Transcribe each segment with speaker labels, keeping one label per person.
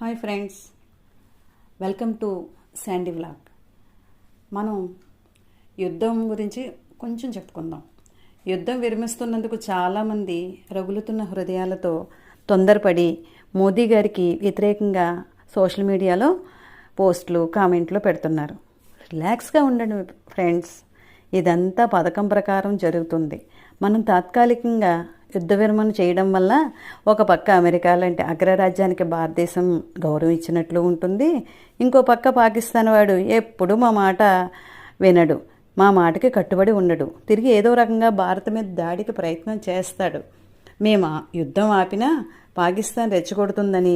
Speaker 1: Hi friends, welcome to Sandy vlog. మనం యుద్ధం గురించి కొంచెం చెప్పుకుందాం. యుద్ధం విరమిస్తున్నందుకు చాలామంది రగులుతున్న హృదయాలతో తొందరపడి మోదీ గారికి వ్యతిరేకంగా సోషల్ మీడియాలో పోస్టులు, కామెంట్లు పెడుతున్నారు. రిలాక్స్గా ఉండండి ఫ్రెండ్స్, ఇదంతా పథకం ప్రకారం జరుగుతుంది. మనం తాత్కాలికంగా యుద్ధ విరమణ చేయడం వల్ల ఒక పక్క అమెరికా లాంటి అగ్రరాజ్యానికి భారతదేశం గౌరవం ఇచ్చినట్లు ఉంటుంది. ఇంకో పక్క పాకిస్తాన్ వాడు ఎప్పుడు మా మాట వినడు, మా మాటకి కట్టుబడి ఉండడు, తిరిగి ఏదో రకంగా భారత్ మీద దాడికి ప్రయత్నం చేస్తాడు. మేము యుద్ధం ఆపినా పాకిస్తాన్ రెచ్చగొడుతుందని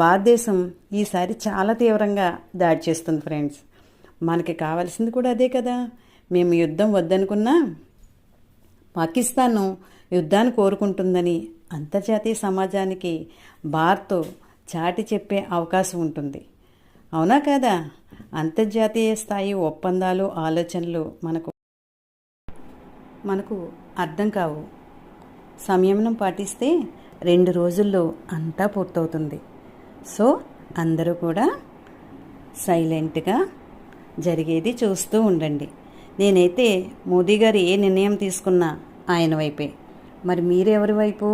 Speaker 1: భారతదేశం ఈసారి చాలా తీవ్రంగా దాడి చేస్తుంది ఫ్రెండ్స్. మనకి కావాల్సింది కూడా అదే కదా. మేము యుద్ధం వద్దనుకున్నా పాకిస్తాను యుద్ధాన్ని కోరుకుంటుందని అంతర్జాతీయ సమాజానికి భారత్ చాటి చెప్పే అవకాశం ఉంటుంది. అవునా కదా? అంతర్జాతీయ స్థాయి ఒప్పందాలు, ఆలోచనలు మనకు అర్థం కావు. సంయమనం పాటిస్తే 2 రోజుల్లో అంతా పూర్తవుతుంది. సో అందరూ కూడా సైలెంట్గా జరిగేది చూస్తూ ఉండండి. నేనైతే మోదీ గారు ఏ నిర్ణయం తీసుకున్నా ఆయన వైపే. మరి మీరెవరి వైపు?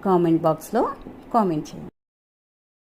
Speaker 1: కామెంట్ బాక్స్లో కామెంట్ చేయండి.